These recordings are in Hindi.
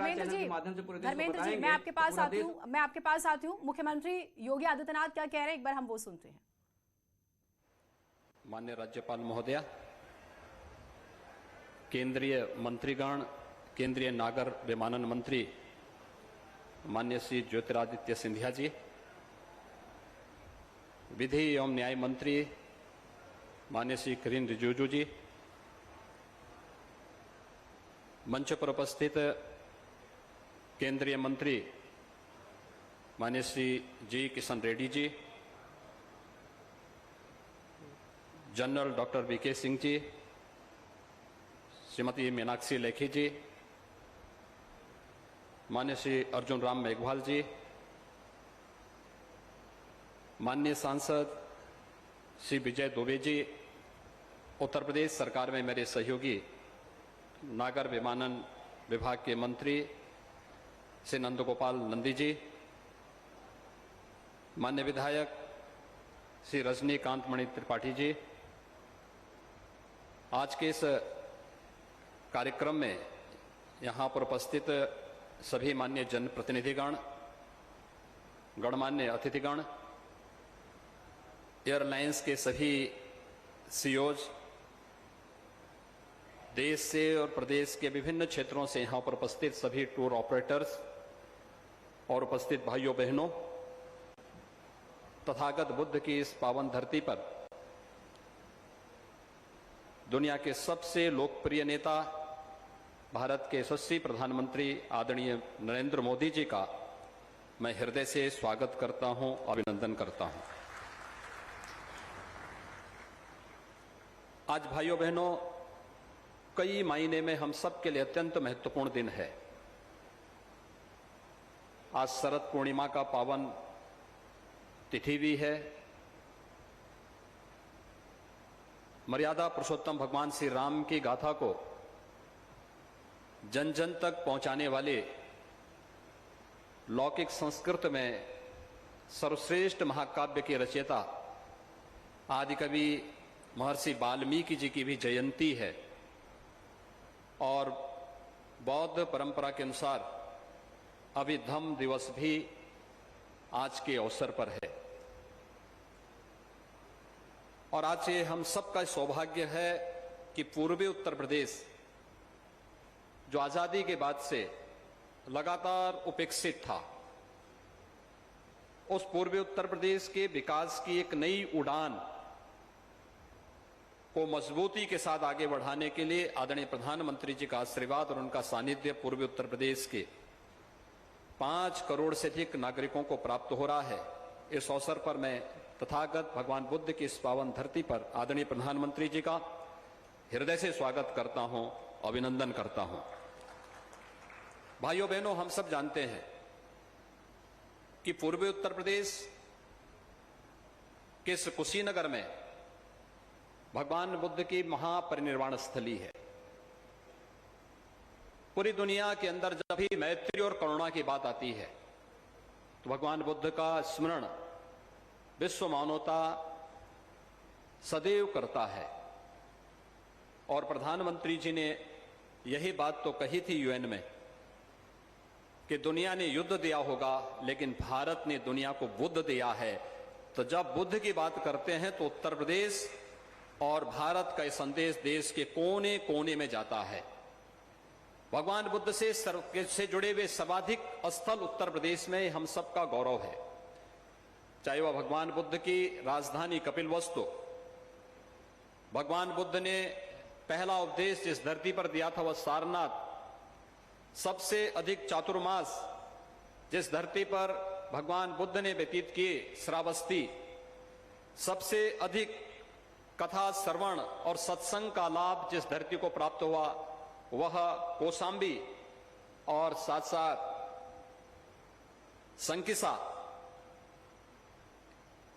धर्मेंद्र जी, मैं आपके पास आती हूँ। मुख्यमंत्री योगी आदित्यनाथ क्या कह रहे हैं, एक बार हम वो सुनते हैं। माननीय राज्यपाल महोदया, केंद्रीय मंत्रीगण, केंद्रीय नागर विमानन मंत्री माननीय श्री ज्योतिरादित्य सिंधिया जी, विधि एवं न्याय मंत्री माननीय श्री किरेन रिजिजू जी, मंच पर उपस्थित केंद्रीय मंत्री माननीय श्री जी Kishan Reddy ji, general doctor VK Singh ji, Shrimati Meenakshi Lekhi जी, माननीय श्री अर्जुन राम मेघवाल जी, माननीय सांसद श्री विजय दुबे जी, उत्तर प्रदेश सरकार में मेरे सहयोगी नागर विमानन विभाग के मंत्री श्री नंदगोपाल नंदी जी, माननीय विधायक श्री रजनीकांत मणि त्रिपाठी जी, आज के इस कार्यक्रम में यहाँ पर उपस्थित सभी माननीय जनप्रतिनिधिगण, गणमान्य अतिथिगण, एयरलाइंस के सभी सीईओज, देश से और प्रदेश के विभिन्न क्षेत्रों से यहाँ पर उपस्थित सभी टूर ऑपरेटर्स और उपस्थित भाइयों बहनों, तथागत बुद्ध की इस पावन धरती पर दुनिया के सबसे लोकप्रिय नेता भारत के यशस्वी प्रधानमंत्री आदरणीय नरेंद्र मोदी जी का मैं हृदय से स्वागत करता हूं, अभिनंदन करता हूं। आज भाइयों बहनों, कई मायने में हम सब के लिए अत्यंत महत्वपूर्ण दिन है। आज शरद पूर्णिमा का पावन तिथि भी है। मर्यादा पुरुषोत्तम भगवान श्री राम की गाथा को जन जन तक पहुंचाने वाले लौकिक संस्कृत में सर्वश्रेष्ठ महाकाव्य के रचयिता आदिकवि महर्षि वाल्मीकि जी की भी जयंती है और बौद्ध परंपरा के अनुसार अभिधम्म दिवस भी आज के अवसर पर है। और आज ये हम सबका सौभाग्य है कि पूर्वी उत्तर प्रदेश, जो आजादी के बाद से लगातार उपेक्षित था, उस पूर्वी उत्तर प्रदेश के विकास की एक नई उड़ान को मजबूती के साथ आगे बढ़ाने के लिए आदरणीय प्रधानमंत्री जी का आशीर्वाद और उनका सानिध्य पूर्वी उत्तर प्रदेश के 5 करोड़ से अधिक नागरिकों को प्राप्त हो रहा है। इस अवसर पर मैं तथागत भगवान बुद्ध की इस पावन धरती पर आदरणीय प्रधानमंत्री जी का हृदय से स्वागत करता हूं, अभिनंदन करता हूं। भाइयों बहनों, हम सब जानते हैं कि पूर्वी उत्तर प्रदेश के इस कुशीनगर में भगवान बुद्ध की महापरिनिर्वाण स्थली है। पूरी दुनिया के अंदर जब भी मैत्री और करुणा की बात आती है तो भगवान बुद्ध का स्मरण विश्व मानवता सदैव करता है। और प्रधानमंत्री जी ने यही बात तो कही थी यूएन में कि दुनिया ने युद्ध दिया होगा लेकिन भारत ने दुनिया को बुद्ध दिया है। तो जब बुद्ध की बात करते हैं तो उत्तर प्रदेश और भारत का संदेश देश के कोने कोने में जाता है। भगवान बुद्ध से जुड़े हुए सर्वाधिक स्थल उत्तर प्रदेश में हम सबका गौरव है। चाहे वह भगवान बुद्ध की राजधानी कपिलवस्तु, भगवान बुद्ध ने पहला उपदेश जिस धरती पर दिया था वह सारनाथ, सबसे अधिक चातुर्मास जिस धरती पर भगवान बुद्ध ने व्यतीत किए श्रावस्ती, सबसे अधिक कथा श्रवण और सत्संग का लाभ जिस धरती को प्राप्त हुआ वह कौशाम्बी और साथ साथ संकिसा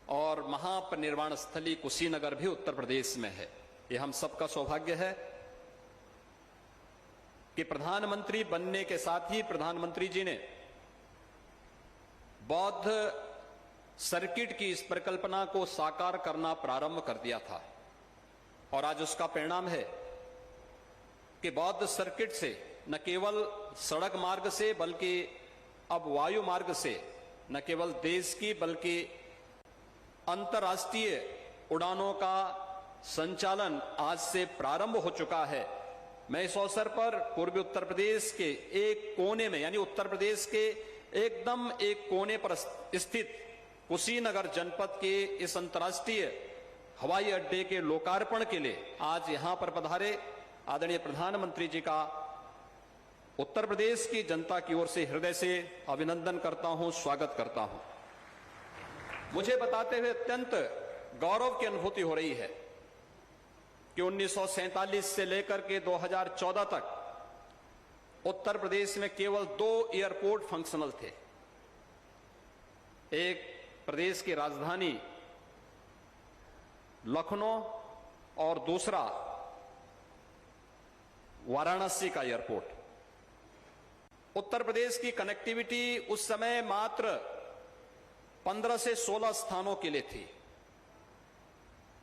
और महापरिनिर्वाण स्थली कुशीनगर भी उत्तर प्रदेश में है। यह हम सबका सौभाग्य है कि प्रधानमंत्री बनने के साथ ही प्रधानमंत्री जी ने बौद्ध सर्किट की इस परिकल्पना को साकार करना प्रारंभ कर दिया था। और आज उसका परिणाम है कि बौद्ध सर्किट से न केवल सड़क मार्ग से बल्कि अब वायु मार्ग से न केवल देश की बल्कि अंतर्राष्ट्रीय उड़ानों का संचालन आज से प्रारंभ हो चुका है। मैं इस अवसर पर पूर्वी उत्तर प्रदेश के एक कोने में यानी उत्तर प्रदेश के एकदम एक कोने पर स्थित कुशीनगर जनपद के इस अंतर्राष्ट्रीय हवाई अड्डे के लोकार्पण के लिए आज यहां पर पधारे आदरणीय प्रधानमंत्री जी का उत्तर प्रदेश की जनता की ओर से हृदय से अभिनंदन करता हूं, स्वागत करता हूं। मुझे बताते हुए अत्यंत गौरव की अनुभूति हो रही है कि 1947 से लेकर के 2014 तक उत्तर प्रदेश में केवल 2 एयरपोर्ट फंक्शनल थे। एक प्रदेश की राजधानी लखनऊ और दूसरा वाराणसी का एयरपोर्ट। उत्तर प्रदेश की कनेक्टिविटी उस समय मात्र 15 से 16 स्थानों के लिए थी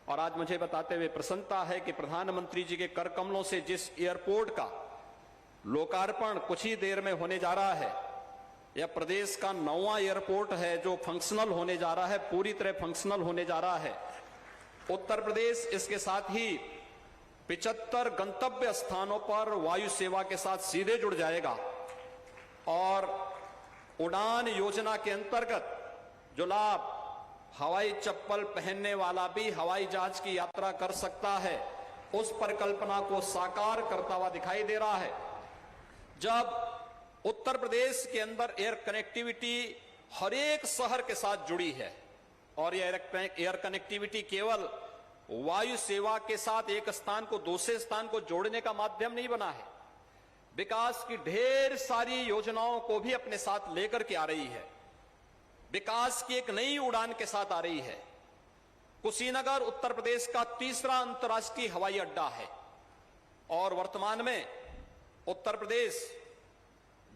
और आज मुझे बताते हुए प्रसन्नता है कि प्रधानमंत्री जी के कर कमलों से जिस एयरपोर्ट का लोकार्पण कुछ ही देर में होने जा रहा है, यह प्रदेश का 9वां एयरपोर्ट है जो फंक्शनल होने जा रहा है, पूरी तरह फंक्शनल होने जा रहा है। उत्तर प्रदेश इसके साथ ही 75 गंतव्य स्थानों पर वायु सेवा के साथ सीधे जुड़ जाएगा और उड़ान योजना के अंतर्गत जो लाभ हवाई चप्पल पहनने वाला भी हवाई जहाज की यात्रा कर सकता है, उस परिकल्पना को साकार करता हुआ दिखाई दे रहा है। जब उत्तर प्रदेश के अंदर एयर कनेक्टिविटी हर एक शहर के साथ जुड़ी है और यह एयर कनेक्टिविटी केवल वायु सेवा के साथ एक स्थान को दूसरे स्थान को जोड़ने का माध्यम नहीं बना है, विकास की ढेर सारी योजनाओं को भी अपने साथ लेकर के आ रही है, विकास की एक नई उड़ान के साथ आ रही है। कुशीनगर उत्तर प्रदेश का तीसरा अंतर्राष्ट्रीय हवाई अड्डा है और वर्तमान में उत्तर प्रदेश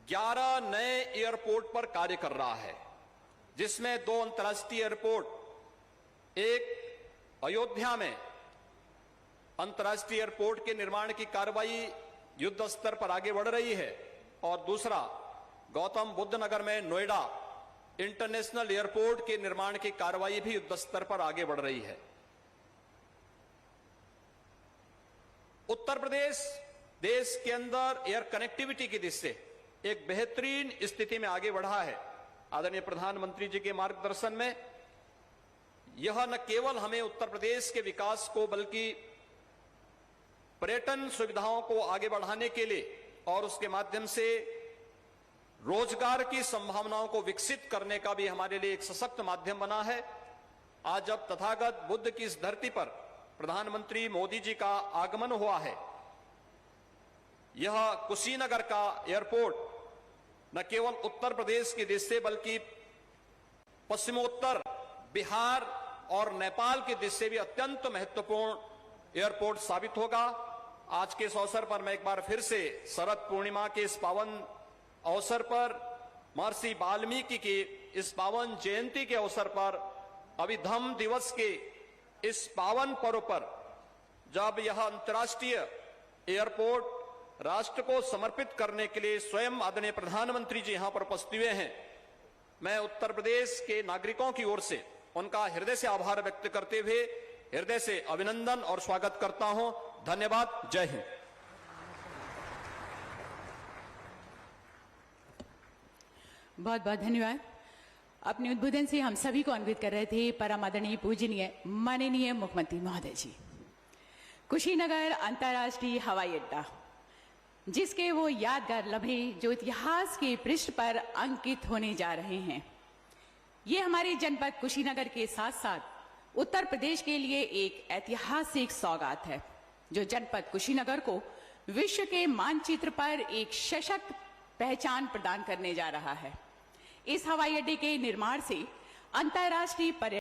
11 नए एयरपोर्ट पर कार्य कर रहा है, जिसमें 2 अंतर्राष्ट्रीय एयरपोर्ट, एक अयोध्या में अंतर्राष्ट्रीय एयरपोर्ट के निर्माण की कार्रवाई युद्ध स्तर पर आगे बढ़ रही है और दूसरा गौतम बुद्ध नगर में नोएडा इंटरनेशनल एयरपोर्ट के निर्माण की कार्रवाई भी युद्ध स्तर पर आगे बढ़ रही है। उत्तर प्रदेश देश के अंदर एयर कनेक्टिविटी की दृष्टि से एक बेहतरीन स्थिति में आगे बढ़ा है। आदरणीय प्रधानमंत्री जी के मार्गदर्शन में यह न केवल हमें उत्तर प्रदेश के विकास को बल्कि पर्यटन सुविधाओं को आगे बढ़ाने के लिए और उसके माध्यम से रोजगार की संभावनाओं को विकसित करने का भी हमारे लिए एक सशक्त माध्यम बना है। आज जब तथागत बुद्ध की इस धरती पर प्रधानमंत्री मोदी जी का आगमन हुआ है, यह कुशीनगर का एयरपोर्ट न केवल उत्तर प्रदेश की दृष्टि से बल्कि पश्चिमोत्तर बिहार और नेपाल की दृष्टि से भी अत्यंत महत्वपूर्ण एयरपोर्ट साबित होगा। आज के इस अवसर पर मैं एक बार फिर से शरद पूर्णिमा के इस पावन अवसर पर, महर्षि वाल्मीकि की इस पावन जयंती के अवसर पर, अभिधम्म दिवस के इस पावन पर्व पर जब यह अंतर्राष्ट्रीय एयरपोर्ट राष्ट्र को समर्पित करने के लिए स्वयं आदरणीय प्रधानमंत्री जी यहां पर उपस्थित हुए हैं, मैं उत्तर प्रदेश के नागरिकों की ओर से उनका हृदय से आभार व्यक्त करते हुए हृदय से अभिनंदन और स्वागत करता हूं। धन्यवाद। जय हिंद। बहुत बहुत धन्यवाद। अपने उद्बोधन से हम सभी को अन्वित कर रहे थे परम आदरणीय पूजनीय माननीय मुख्यमंत्री महोदय जी। कुशीनगर अंतर्राष्ट्रीय हवाई अड्डा, जिसके वो यादगार लम्हे जो इतिहास के पृष्ठ पर अंकित होने जा रहे हैं, ये हमारे जनपद कुशीनगर के साथ साथ उत्तर प्रदेश के लिए एक ऐतिहासिक सौगात है, जो जनपद कुशीनगर को विश्व के मानचित्र पर एक सशक्त पहचान प्रदान करने जा रहा है। इस हवाई अड्डे के निर्माण से अंतर्राष्ट्रीय पर्यटन